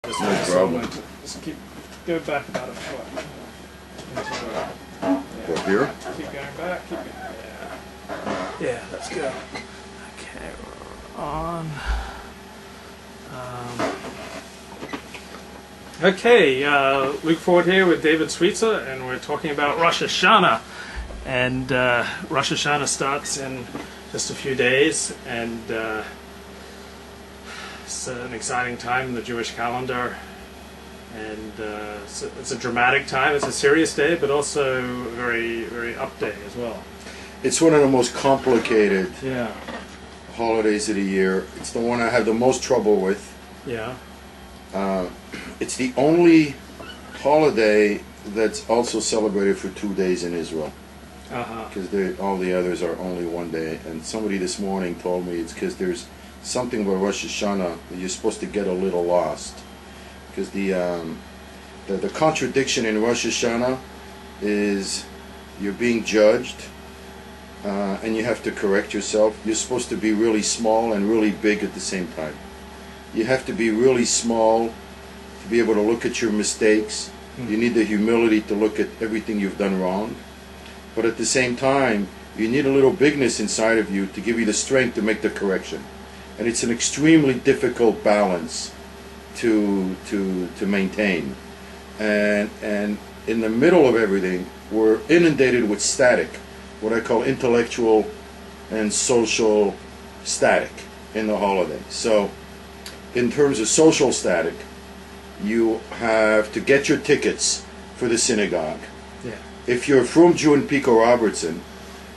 No problem. Just go back about a foot. Up here? Keep going back. Keep going. Yeah. Yeah, let's go. Okay, we're on. Luke Ford here with David Suissa, and we're talking about Rosh Hashanah. And Rosh Hashanah starts in just a few days, and it's an exciting time in the Jewish calendar. And it's a dramatic time. It's a serious day, but also a very, very up day as well. It's one of the most complicated Yeah. holidays of the year. It's the one I have the most trouble with. Yeah. It's the only holiday that's also celebrated for 2 days in Israel. Because all the others are only one day. And somebody this morning told me it's because there's something about Rosh Hashanah that you're supposed to get a little lost. Because the contradiction in Rosh Hashanah is you're being judged and you have to correct yourself. You're supposed to be really small and really big at the same time. You have to be really small to be able to look at your mistakes. You need the humility to look at everything you've done wrong. But at the same time, you need a little bigness inside of you to give you the strength to make the correction. And it's an extremely difficult balance to maintain. And in the middle of everything, we're inundated with static, what I call intellectual and social static in the holiday. So in terms of social static, you have to get your tickets for the synagogue. Yeah. If you're from Jew and Pico Robertson,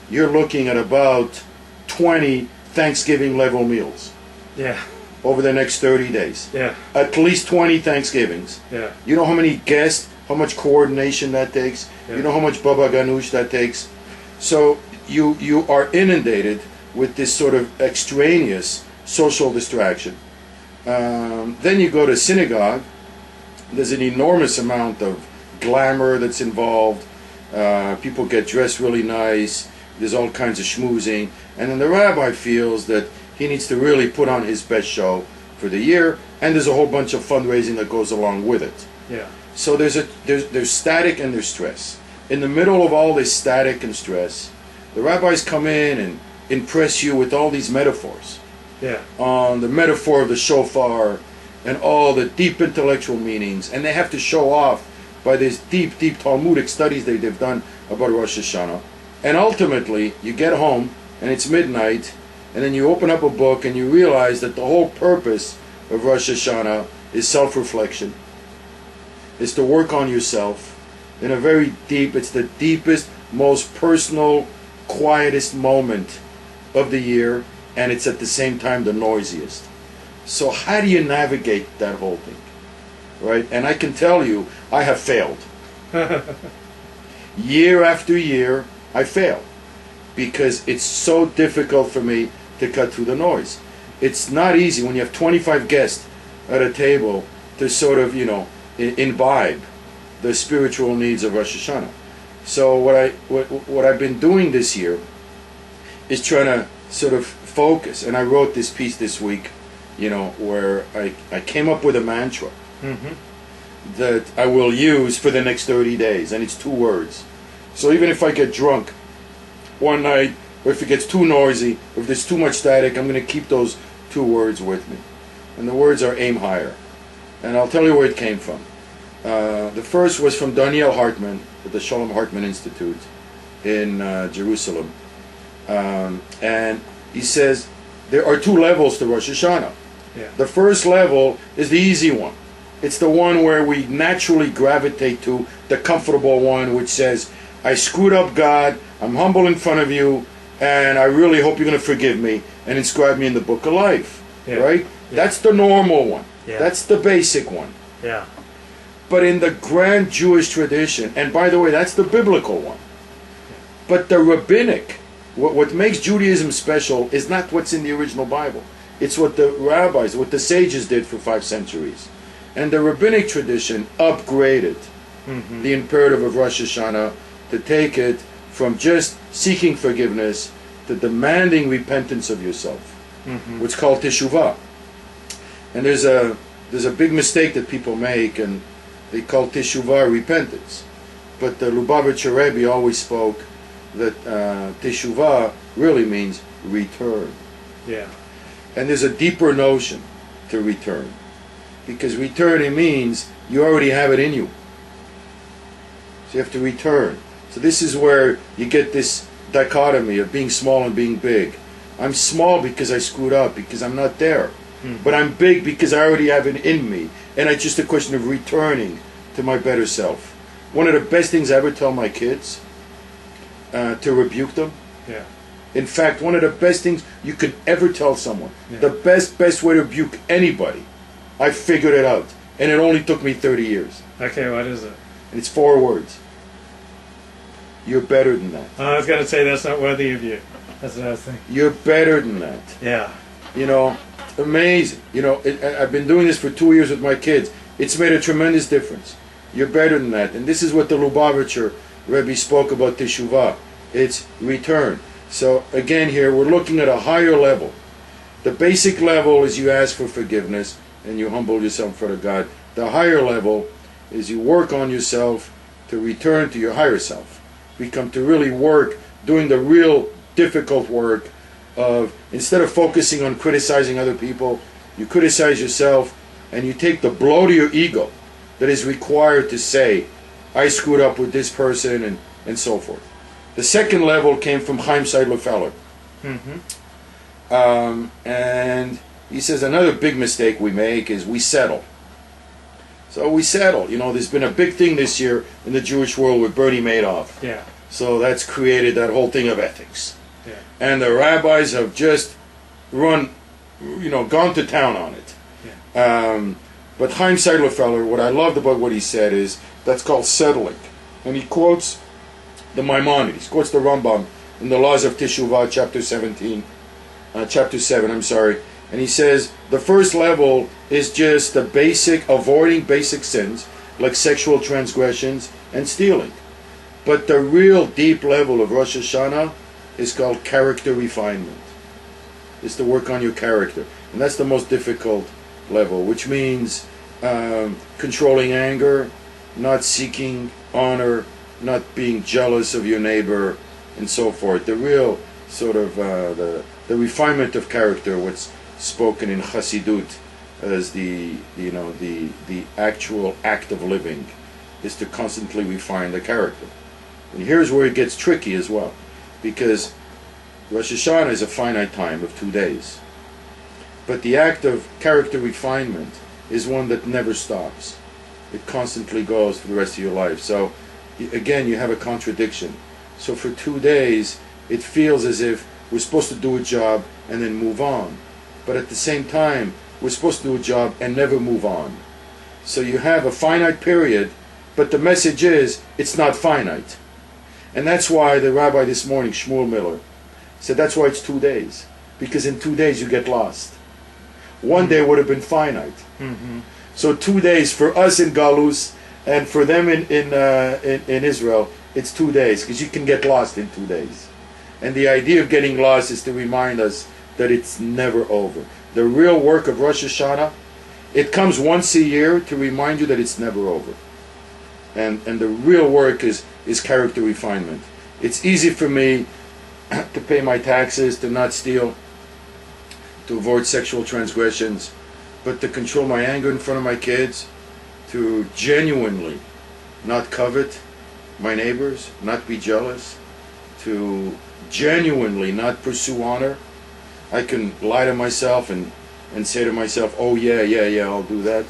you're looking at about 20 Thanksgiving level meals. Yeah. Over the next 30 days. Yeah. At least 20 Thanksgivings. Yeah. You know how many guests, how much coordination that takes? Yeah. You know how much baba ganoush that takes? So you are inundated with this sort of extraneous social distraction. Then you go to synagogue. There's an enormous amount of glamour that's involved. People get dressed really nice. There's all kinds of schmoozing. And then the rabbi feels that he needs to really put on his best show for the year, and there's a whole bunch of fundraising that goes along with it. Yeah. So there's static and there's stress. In the middle of all this static and stress, the rabbis come in and impress you with all these metaphors. Yeah. On the metaphor of the shofar and all the deep intellectual meanings, and they have to show off by these deep Talmudic studies they've done about Rosh Hashanah. And ultimately, you get home and it's midnight, and then you open up a book and you realize that the whole purpose of Rosh Hashanah is self-reflection. It's to work on yourself in a very deep, it's the deepest, most personal, quietest moment of the year, and it's at the same time the noisiest. So how do you navigate that whole thing? Right? And I can tell you, I have failed. Year after year, I fail. Because it's so difficult for me to cut through the noise. It's not easy when you have 25 guests at a table to sort of, imbibe the spiritual needs of Rosh Hashanah. So what I've been doing this year is trying to sort of focus. And I wrote this piece this week, where I came up with a mantra that I will use for the next 30 days. And it's 2 words. So even if I get drunk one night, or if it gets too noisy, or if there's too much static, I'm going to keep those 2 words with me. And the words are aim higher. And I'll tell you where it came from. The first was from Daniel Hartman at the Shalom Hartman Institute in Jerusalem. And he says there are 2 levels to Rosh Hashanah. Yeah. The first level is the easy one. It's the one where we naturally gravitate to, the comfortable one, which says, I screwed up, God, I'm humble in front of you, and I really hope you're going to forgive me and inscribe me in the book of life. Yeah. Right? Yeah. That's the normal one. Yeah. That's the basic one. Yeah. But in the grand Jewish tradition, and by the way, that's the biblical one. But the rabbinic, what makes Judaism special is not what's in the original Bible. It's what the rabbis, what the sages did for 5 centuries. And the rabbinic tradition upgraded the imperative of Rosh Hashanah to take it from just seeking forgiveness to demanding repentance of yourself. What's called Tishuva. And there's a there's a big mistake that people make, and they call Tishuva repentance. But the Lubavitcher Rebbe always spoke that Tishuva really means return. Yeah. And there's a deeper notion to return. Because returning means you already have it in you. So you have to return. So this is where you get this dichotomy of being small and being big. I'm small because I screwed up, because I'm not there. But I'm big because I already have it in me. And it's just a question of returning to my better self. One of the best things I ever tell my kids, to rebuke them. Yeah. In fact, one of the best things you could ever tell someone, the best way to rebuke anybody, I figured it out. And it only took me 30 years. Okay, what is it? And it's 4 words. You're better than that. I was going to say that's not worthy of you. That's what I was thinking. You're better than that. Yeah. You know, amazing. You know, I've been doing this for 2 years with my kids. It's made a tremendous difference. You're better than that. And this is what the Lubavitcher Rebbe spoke about Teshuvah. It's return. So again here, we're looking at a higher level. The basic level is you ask for forgiveness and you humble yourself in front of God. The higher level is you work on yourself to return to your higher self. Become to really work, doing the real difficult work of, instead of focusing on criticizing other people, you criticize yourself and you take the blow to your ego that is required to say, I screwed up with this person, and so forth. The second level came from Chaim Seidler-Feller. And he says another big mistake we make is we settle. So we settle. You know, there's been a big thing this year in the Jewish world with Bernie Madoff. Yeah. So that's created that whole thing of ethics. Yeah. And the rabbis have just gone to town on it. Yeah. But Chaim Seidler-Feller, what I loved about what he said is that's called settling. And he quotes the Maimonides, quotes the Rambam in the Laws of Teshuvah, chapter 7, and he says the first level is just the basic, avoiding basic sins like sexual transgressions and stealing. But the real deep level of Rosh Hashanah is called character refinement. It's to work on your character, and that's the most difficult level, which means controlling anger, not seeking honor, not being jealous of your neighbor, and so forth. The real sort of the refinement of character, what's spoken in Chassidut as the actual act of living, is to constantly refine the character. And here's where it gets tricky as well, because Rosh Hashanah is a finite time of 2 days. But the act of character refinement is one that never stops. It constantly goes for the rest of your life. So again, you have a contradiction. So for 2 days, it feels as if we're supposed to do a job and then move on. But at the same time, we're supposed to do a job and never move on. So you have a finite period, but the message is, it's not finite. And that's why the rabbi this morning, Shmuel Miller, said that's why it's 2 days. Because in 2 days you get lost. 1 day would have been finite. So 2 days for us in Galus and for them in Israel, it's 2 days, because you can get lost in 2 days. And the idea of getting lost is to remind us that it's never over. The real work of Rosh Hashanah, it comes once a year to remind you that it's never over. And the real work is character refinement. It's easy for me to pay my taxes, to not steal, to avoid sexual transgressions, but to control my anger in front of my kids, to genuinely not covet my neighbors, not be jealous, to genuinely not pursue honor. I can lie to myself and say to myself, oh yeah, I'll do that.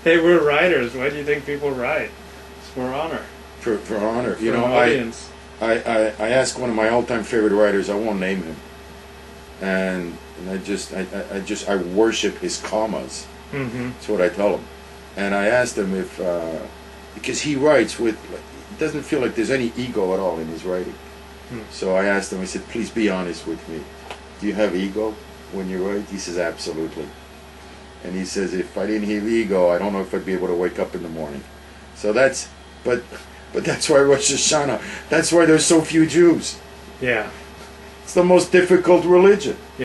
Hey, we're writers. Why do you think people write? It's for honor. For honor. For an audience. I asked one of my all-time favorite writers, I won't name him, and I worship his commas. That's what I tell him. And I asked him if, because he writes with, it doesn't feel like there's any ego at all in his writing. So I asked him, I said, please be honest with me. Do you have ego when you write? He says, absolutely. And he says, if I didn't have ego, I don't know if I'd be able to wake up in the morning. So that's, but that's why Rosh Hashanah, that's why there's so few Jews. Yeah. It's the most difficult religion.